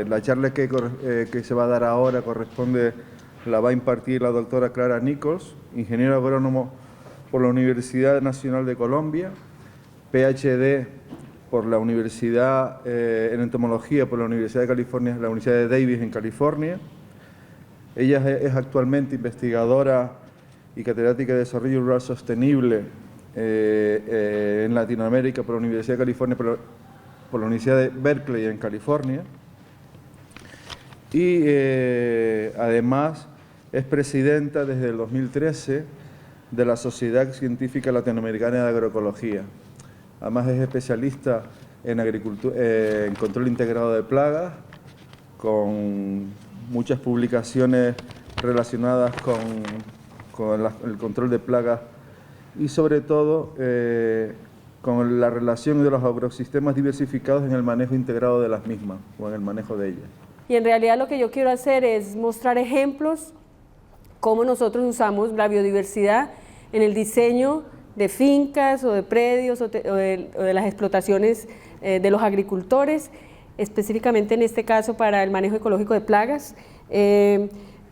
La charla que se va a dar ahora la va a impartir la doctora Clara Nichols, ingeniero agrónomo por la Universidad Nacional de Colombia, PhD por la Universidad en Entomología por la Universidad de California, la Universidad de Davis en California. Ella es actualmente investigadora y catedrática de Desarrollo Rural Sostenible en Latinoamérica por la Universidad de California, por la Universidad de Berkeley en California. Y además es presidenta desde el 2013 de la Sociedad Científica Latinoamericana de Agroecología. Además es especialista en en control integrado de plagas, con muchas publicaciones relacionadas con el control de plagas y sobre todo con la relación de los agrosistemas diversificados en el manejo integrado de las mismas o en el manejo de ellas. Y en realidad lo que yo quiero hacer es mostrar ejemplos cómo nosotros usamos la biodiversidad en el diseño de fincas o de predios o de las explotaciones de los agricultores, específicamente en este caso para el manejo ecológico de plagas.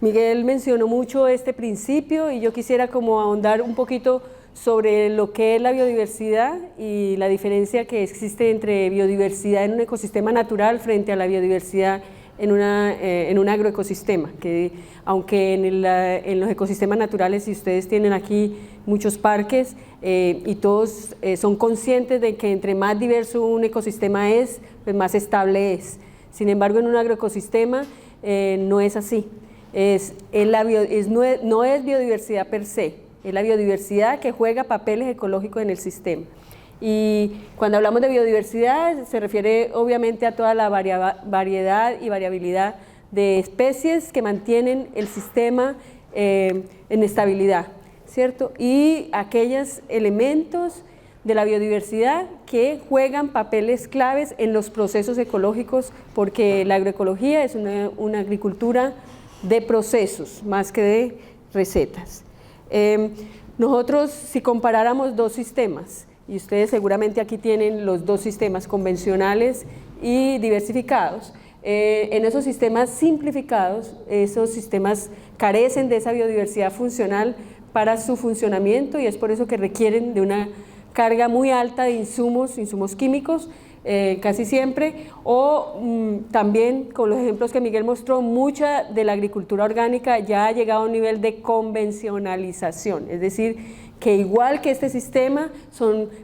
Miguel mencionó mucho este principio y yo quisiera como ahondar un poquito sobre lo que es la biodiversidad y la diferencia que existe entre biodiversidad en un ecosistema natural frente a la biodiversidad en un agroecosistema, que aunque en los ecosistemas naturales, si ustedes tienen aquí muchos parques y todos son conscientes de que entre más diverso un ecosistema es, pues más estable es. Sin embargo, en un agroecosistema no es así. No es biodiversidad per se, es la biodiversidad que juega papeles ecológicos en el sistema. Y cuando hablamos de biodiversidad se refiere obviamente a toda la variedad y variabilidad de especies que mantienen el sistema en estabilidad, ¿cierto? Y aquellos elementos de la biodiversidad que juegan papeles claves en los procesos ecológicos, porque la agroecología es una agricultura de procesos más que de recetas. Nosotros, si comparáramos dos sistemas, y ustedes seguramente aquí tienen los dos sistemas convencionales y diversificados, en esos sistemas simplificados, esos sistemas carecen de esa biodiversidad funcional para su funcionamiento y es por eso que requieren de una carga muy alta de insumos químicos, casi siempre, o también con los ejemplos que Miguel mostró, mucha de la agricultura orgánica ya ha llegado a un nivel de convencionalización, es decir, que igual que este sistema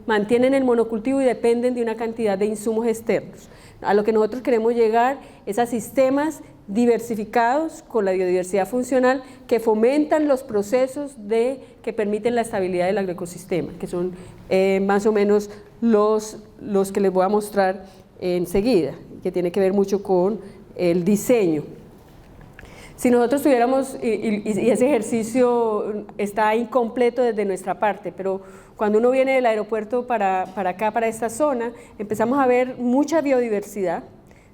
mantienen el monocultivo y dependen de una cantidad de insumos externos. A lo que nosotros queremos llegar es a sistemas diversificados con la biodiversidad funcional que fomentan los procesos que permiten la estabilidad del agroecosistema, que son más o menos los que les voy a mostrar enseguida, que tiene que ver mucho con el diseño. Si nosotros tuviéramos, y ese ejercicio está incompleto desde nuestra parte, pero cuando uno viene del aeropuerto para acá, para esta zona, empezamos a ver mucha biodiversidad,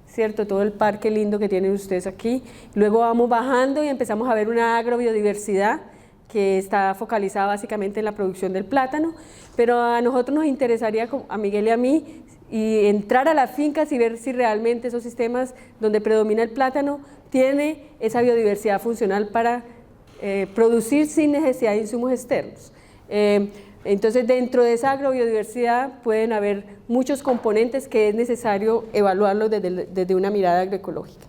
¿cierto? Todo el parque lindo que tienen ustedes aquí. Luego vamos bajando y empezamos a ver una agrobiodiversidad que está focalizada básicamente en la producción del plátano, pero a nosotros nos interesaría, a Miguel y a mí, y entrar a las fincas y ver si realmente esos sistemas donde predomina el plátano tiene esa biodiversidad funcional para producir sin necesidad de insumos externos. Entonces, dentro de esa agrobiodiversidad pueden haber muchos componentes que es necesario evaluarlos desde una mirada agroecológica.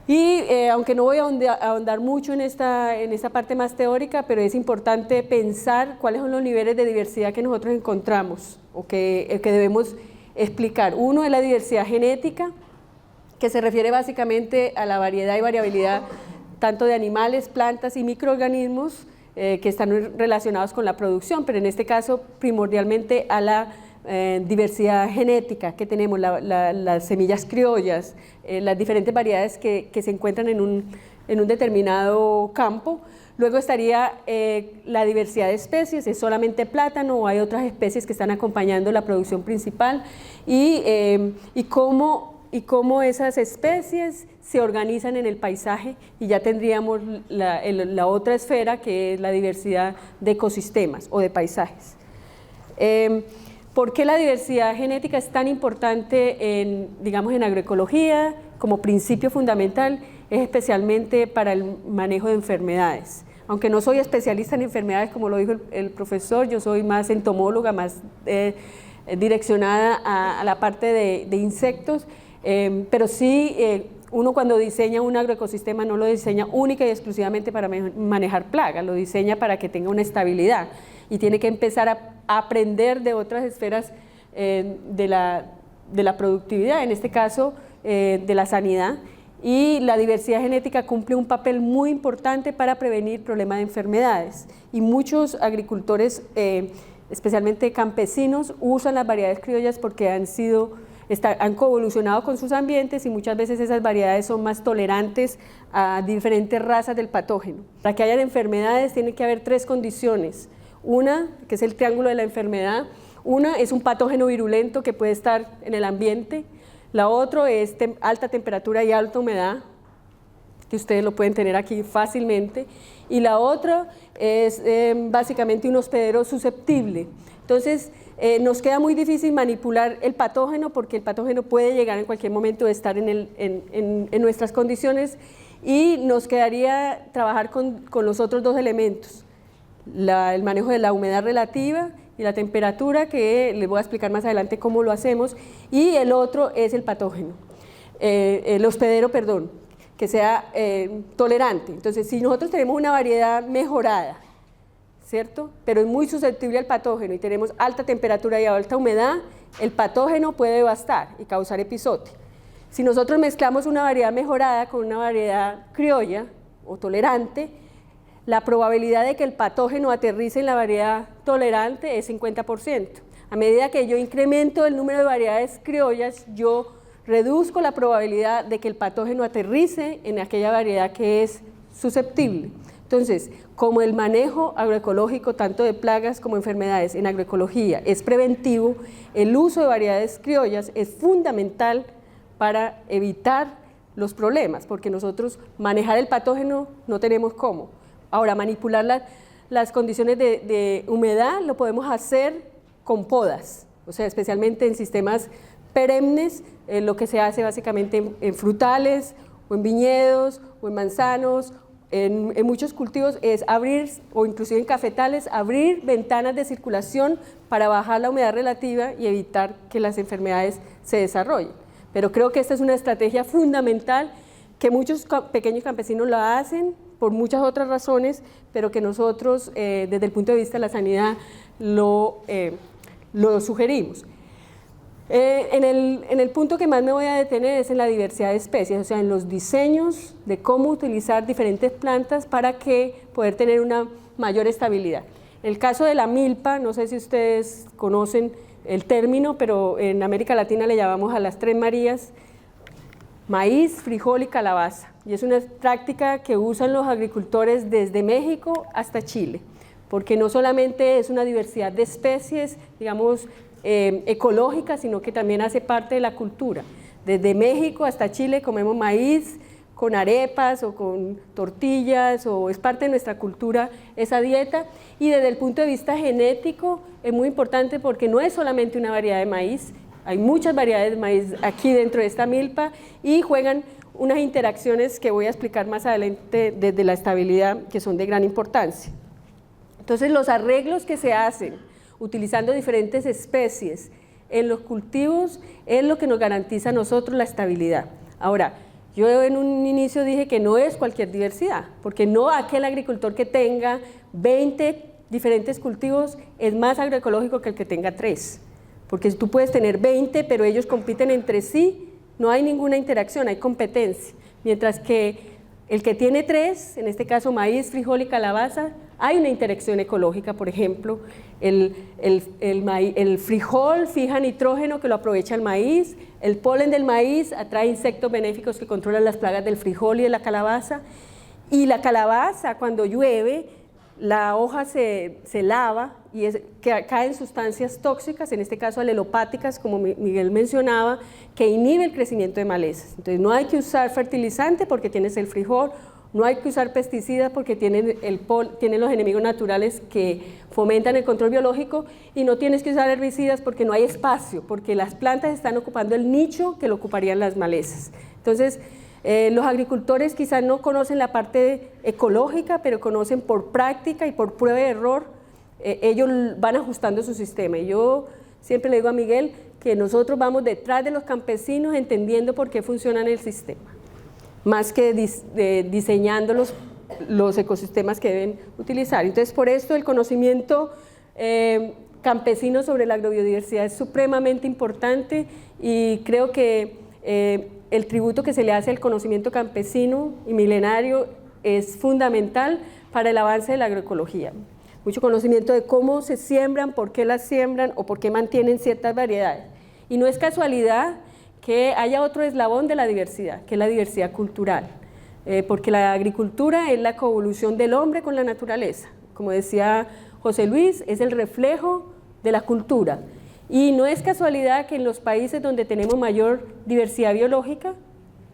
Y aunque no voy a ahondar mucho en esta parte más teórica, pero es importante pensar cuáles son los niveles de diversidad que nosotros encontramos o que debemos explicar. Uno es la diversidad genética, que se refiere básicamente a la variedad y variabilidad tanto de animales, plantas y microorganismos que están relacionados con la producción, pero en este caso primordialmente a la diversidad genética que tenemos, las semillas criollas, las diferentes variedades que se encuentran en un determinado campo. Luego estaría la diversidad de especies, es solamente plátano o hay otras especies que están acompañando la producción principal y cómo esas especies se organizan en el paisaje y ya tendríamos la otra esfera que es la diversidad de ecosistemas o de paisajes. ¿Por qué la diversidad genética es tan importante en agroecología como principio fundamental? Es especialmente para el manejo de enfermedades. Aunque no soy especialista en enfermedades, como lo dijo el profesor, yo soy más entomóloga, más direccionada a la parte de insectos, pero sí, uno cuando diseña un agroecosistema no lo diseña única y exclusivamente para manejar plagas, lo diseña para que tenga una estabilidad y tiene que empezar a aprender de otras esferas de la productividad, en este caso de la sanidad, y la diversidad genética cumple un papel muy importante para prevenir problemas de enfermedades, y muchos agricultores, especialmente campesinos, usan las variedades criollas porque han coevolucionado con sus ambientes y muchas veces esas variedades son más tolerantes a diferentes razas del patógeno. Para que haya enfermedades tiene que haber 3 condiciones. Una, que es el triángulo de la enfermedad. Una es un patógeno virulento que puede estar en el ambiente. La otra es alta temperatura y alta humedad, que ustedes lo pueden tener aquí fácilmente. Y la otra es básicamente un hospedero susceptible. Entonces, nos queda muy difícil manipular el patógeno porque el patógeno puede llegar en cualquier momento de estar en nuestras condiciones, y nos quedaría trabajar con los otros 2 elementos. El manejo de la humedad relativa y la temperatura, que les voy a explicar más adelante cómo lo hacemos, y el otro es el patógeno, el hospedero, perdón, que sea tolerante. Entonces, si nosotros tenemos una variedad mejorada, ¿cierto?, pero es muy susceptible al patógeno y tenemos alta temperatura y alta humedad, el patógeno puede devastar y causar epizote. Si nosotros mezclamos una variedad mejorada con una variedad criolla o tolerante, la probabilidad de que el patógeno aterrice en la variedad tolerante es 50%. A medida que yo incremento el número de variedades criollas, yo reduzco la probabilidad de que el patógeno aterrice en aquella variedad que es susceptible. Entonces, como el manejo agroecológico, tanto de plagas como enfermedades en agroecología, es preventivo, el uso de variedades criollas es fundamental para evitar los problemas, porque nosotros manejar el patógeno no tenemos cómo. Ahora, manipular las condiciones de humedad lo podemos hacer con podas, o sea, especialmente en sistemas perennes, lo que se hace básicamente en frutales, o en viñedos, o en manzanos, en muchos cultivos es abrir, o inclusive en cafetales, abrir ventanas de circulación para bajar la humedad relativa y evitar que las enfermedades se desarrollen. Pero creo que esta es una estrategia fundamental que muchos pequeños campesinos la hacen por muchas otras razones, pero que nosotros, desde el punto de vista de la sanidad, lo sugerimos. En el punto que más me voy a detener es en la diversidad de especies, o sea, en los diseños de cómo utilizar diferentes plantas para poder tener una mayor estabilidad. En el caso de la milpa, no sé si ustedes conocen el término, pero en América Latina le llamamos a las 3 Marías: maíz, frijol y calabaza, y es una práctica que usan los agricultores desde México hasta Chile, porque no solamente es una diversidad de especies, digamos, ecológica, sino que también hace parte de la cultura. Desde México hasta Chile comemos maíz con arepas o con tortillas, o es parte de nuestra cultura esa dieta, y desde el punto de vista genético es muy importante porque no es solamente una variedad de maíz, hay muchas variedades de maíz aquí dentro de esta milpa y juegan unas interacciones que voy a explicar más adelante desde la estabilidad, que son de gran importancia. Entonces, los arreglos que se hacen utilizando diferentes especies en los cultivos es lo que nos garantiza a nosotros la estabilidad. Ahora, yo en un inicio dije que no es cualquier diversidad, porque no aquel agricultor que tenga 20 diferentes cultivos es más agroecológico que el que tenga 3. Porque tú puedes tener 20, pero ellos compiten entre sí, no hay ninguna interacción, hay competencia. Mientras que el que tiene 3, en este caso maíz, frijol y calabaza, hay una interacción ecológica. Por ejemplo, el frijol fija nitrógeno que lo aprovecha el maíz, el polen del maíz atrae insectos benéficos que controlan las plagas del frijol y de la calabaza, y la calabaza, cuando llueve, la hoja se lava y caen sustancias tóxicas, en este caso alelopáticas, como Miguel mencionaba, que inhibe el crecimiento de malezas. Entonces no hay que usar fertilizante porque tienes el frijol no hay que usar pesticidas porque tienen los enemigos naturales que fomentan el control biológico, y no tienes que usar herbicidas porque no hay espacio, porque las plantas están ocupando el nicho que lo ocuparían las malezas. Entonces, los agricultores quizás no conocen la parte ecológica, pero conocen por práctica y por prueba y error, ellos van ajustando su sistema. Y yo siempre le digo a Miguel que nosotros vamos detrás de los campesinos entendiendo por qué funcionan el sistema, más que diseñando los ecosistemas que deben utilizar. Entonces, por esto el conocimiento campesino sobre la agrobiodiversidad es supremamente importante, y creo que el tributo que se le hace al conocimiento campesino y milenario es fundamental para el avance de la agroecología. Mucho conocimiento de cómo se siembran, por qué las siembran o por qué mantienen ciertas variedades. Y no es casualidad que haya otro eslabón de la diversidad, que es la diversidad cultural, porque la agricultura es la coevolución del hombre con la naturaleza. Como decía José Luis, es el reflejo de la cultura. Y no es casualidad que en los países donde tenemos mayor diversidad biológica,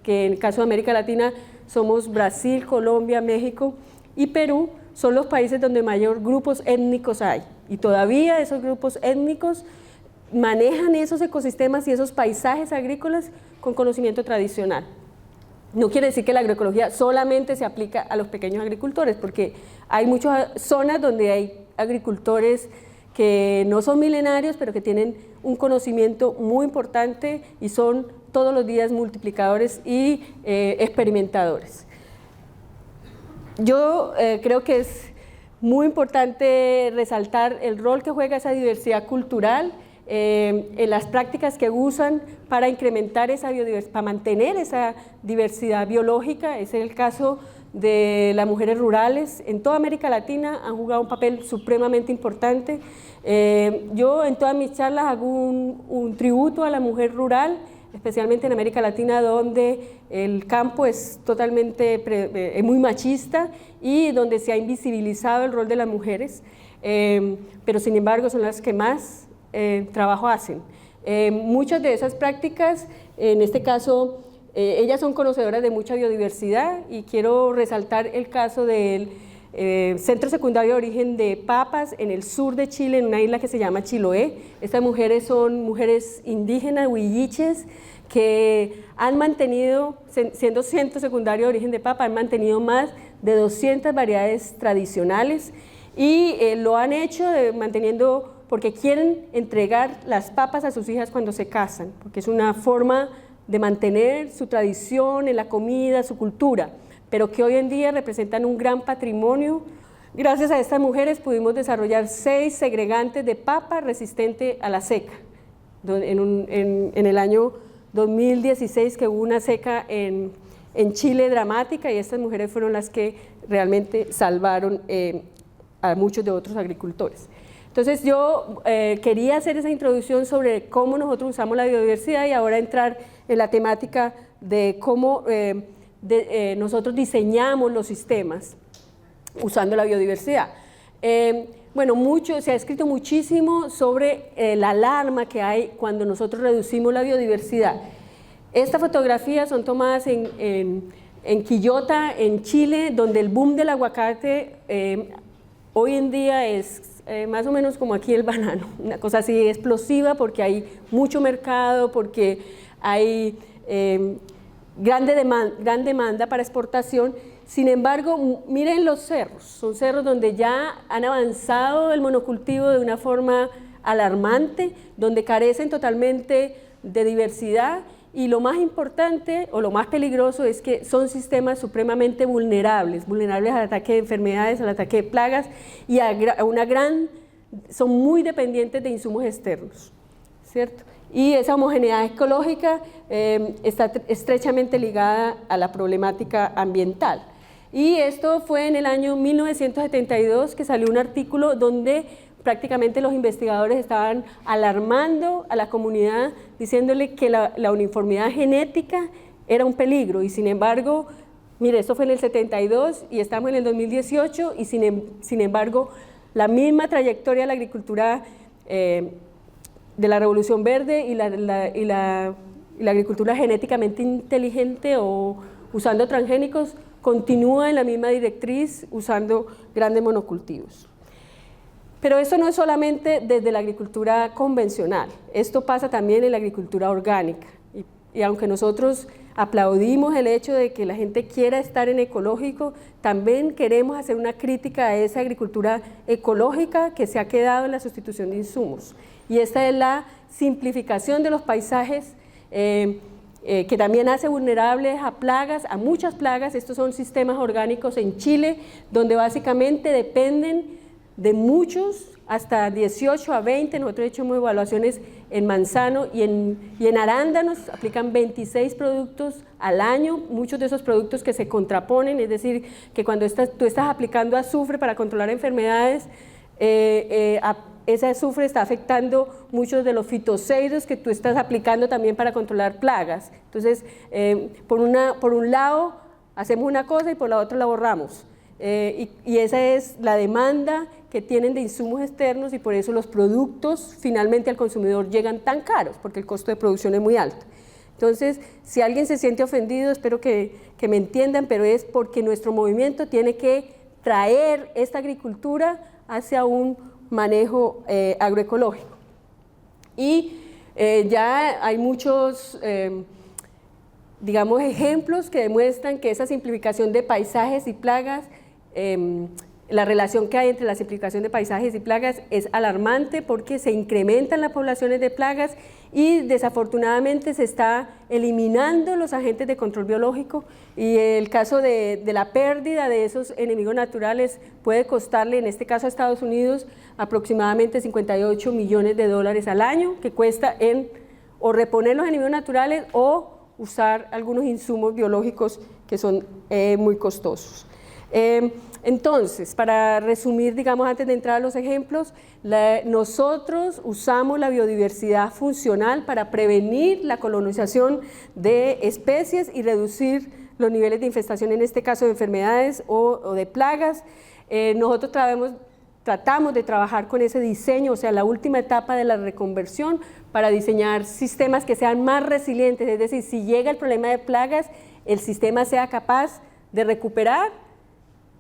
que en el caso de América Latina somos Brasil, Colombia, México y Perú, son los países donde mayor grupos étnicos hay, y todavía esos grupos étnicos manejan esos ecosistemas y esos paisajes agrícolas con conocimiento tradicional. No quiere decir que la agroecología solamente se aplica a los pequeños agricultores, porque hay muchas zonas donde hay agricultores que no son milenarios, pero que tienen un conocimiento muy importante y son todos los días multiplicadores y experimentadores. Yo creo que es muy importante resaltar el rol que juega esa diversidad cultural en las prácticas que usan para incrementar esa biodiversidad, para mantener esa diversidad biológica. Ese es el caso de las mujeres rurales. En toda América Latina han jugado un papel supremamente importante. Yo en todas mis charlas hago un tributo a la mujer rural, especialmente en América Latina, donde el campo es totalmente muy machista y donde se ha invisibilizado el rol de las mujeres, pero sin embargo son las que más trabajo hacen. Muchas de esas prácticas, en este caso, ellas son conocedoras de mucha biodiversidad, y quiero resaltar el caso del Centro Secundario de Origen de Papas en el sur de Chile, en una isla que se llama Chiloé. Estas mujeres son mujeres indígenas, huilliches, que han mantenido, siendo Centro Secundario de Origen de Papa, han mantenido más de 200 variedades tradicionales, y lo han hecho manteniendo porque quieren entregar las papas a sus hijas cuando se casan, porque es una forma de mantener su tradición en la comida, su cultura, pero que hoy en día representan un gran patrimonio. Gracias a estas mujeres pudimos desarrollar 6 segregantes de papa resistente a la seca. En el año 2016, que hubo una seca en Chile dramática, y estas mujeres fueron las que realmente salvaron a muchos de otros agricultores. Entonces yo quería hacer esa introducción sobre cómo nosotros usamos la biodiversidad, y ahora entrar en la temática de cómo nosotros diseñamos los sistemas usando la biodiversidad. Bueno, se ha escrito muchísimo sobre la alarma que hay cuando nosotros reducimos la biodiversidad. Estas fotografías son tomadas en Quillota, en Chile, donde el boom del aguacate hoy en día es más o menos como aquí el banano, una cosa así explosiva, porque hay mucho mercado, porque hay gran demanda para exportación. Sin embargo, miren los cerros, son cerros donde ya han avanzado el monocultivo de una forma alarmante, donde carecen totalmente de diversidad, y lo más importante o lo más peligroso es que son sistemas supremamente vulnerables al ataque de enfermedades, al ataque de plagas, y son muy dependientes de insumos externos, ¿cierto? Y esa homogeneidad ecológica está estrechamente ligada a la problemática ambiental. Y esto fue en el año 1972 que salió un artículo donde prácticamente los investigadores estaban alarmando a la comunidad, diciéndole que la uniformidad genética era un peligro, y sin embargo, mire, esto fue en el 72 y estamos en el 2018, y sin embargo, la misma trayectoria de la agricultura de la Revolución Verde y la agricultura genéticamente inteligente o usando transgénicos continúa en la misma directriz usando grandes monocultivos. Pero esto no es solamente desde la agricultura convencional, esto pasa también en la agricultura orgánica. Y aunque nosotros aplaudimos el hecho de que la gente quiera estar en ecológico, también queremos hacer una crítica a esa agricultura ecológica que se ha quedado en la sustitución de insumos. Y esta es la simplificación de los paisajes, que también hace vulnerables a plagas, a muchas plagas. Estos son sistemas orgánicos en Chile, donde básicamente dependen de muchos, hasta 18 a 20, nosotros hemos evaluaciones en manzano y en arándanos, aplican 26 productos al año, muchos de esos productos que se contraponen, es decir, que cuando tú estás aplicando azufre para controlar enfermedades, ese azufre está afectando muchos de los fitoseidos que tú estás aplicando también para controlar plagas. Entonces, por un lado hacemos una cosa y por la otra la borramos. Y esa es la demanda que tienen de insumos externos y por eso los productos finalmente al consumidor llegan tan caros, porque el costo de producción es muy alto. Entonces, si alguien se siente ofendido, espero que me entiendan, pero es porque nuestro movimiento tiene que traer esta agricultura hacia un manejo agroecológico. Y ya hay muchos, digamos, ejemplos que demuestran que esa simplificación de paisajes y plagas, la relación que hay entre la simplificación de paisajes y plagas es alarmante porque se incrementan las poblaciones de plagas y desafortunadamente se está eliminando los agentes de control biológico, y el caso de la pérdida de esos enemigos naturales puede costarle, en este caso a Estados Unidos, aproximadamente $58 millones al año, que cuesta en o reponer los enemigos naturales o usar algunos insumos biológicos que son muy costosos. Entonces, para resumir, digamos, antes de entrar a los ejemplos, nosotros usamos la biodiversidad funcional para prevenir la colonización de especies y reducir los niveles de infestación, en este caso de enfermedades o de plagas. Nosotros tratamos de trabajar con ese diseño, o sea, la última etapa de la reconversión, para diseñar sistemas que sean más resilientes, es decir, si llega el problema de plagas, el sistema sea capaz de recuperar,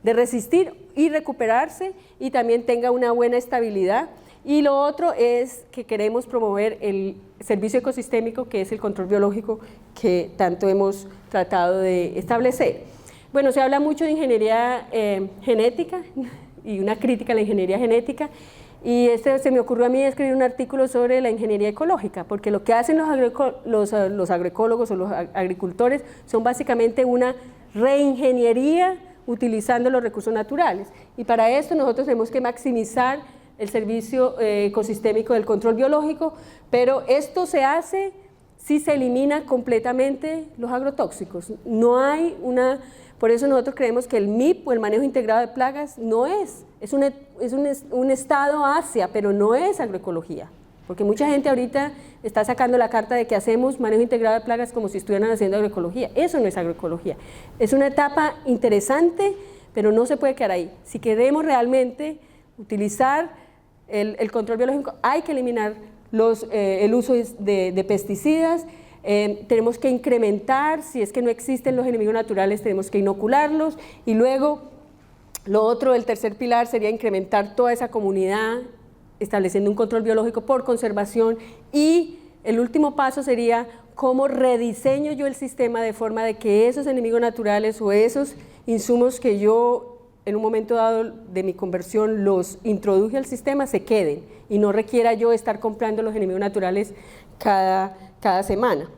de resistir y recuperarse, y también tenga una buena estabilidad. Y lo otro es que queremos promover el servicio ecosistémico, que es el control biológico que tanto hemos tratado de establecer. Bueno, se habla mucho de ingeniería genética y una crítica a la ingeniería genética, y se me ocurrió a mí escribir un artículo sobre la ingeniería ecológica, porque lo que hacen los agroecólogos o los agricultores son básicamente una reingeniería utilizando los recursos naturales, y para esto nosotros tenemos que maximizar el servicio ecosistémico del control biológico, pero esto se hace si se elimina completamente los agrotóxicos. No hay por eso nosotros creemos que el MIP, o el manejo integrado de plagas, no es un estado hacia, pero no es agroecología, porque mucha gente ahorita está sacando la carta de que hacemos manejo integrado de plagas como si estuvieran haciendo agroecología. Eso no es agroecología, es una etapa interesante, pero no se puede quedar ahí. Si queremos realmente utilizar el control biológico, hay que eliminar el uso de pesticidas. Tenemos que incrementar, si es que no existen los enemigos naturales, tenemos que inocularlos, y luego lo otro, el tercer pilar, sería incrementar toda esa comunidad, estableciendo un control biológico por conservación, y el último paso sería cómo rediseño yo el sistema de forma de que esos enemigos naturales o esos insumos que yo en un momento dado de mi conversión los introduje al sistema se queden y no requiera yo estar comprando los enemigos naturales cada semana.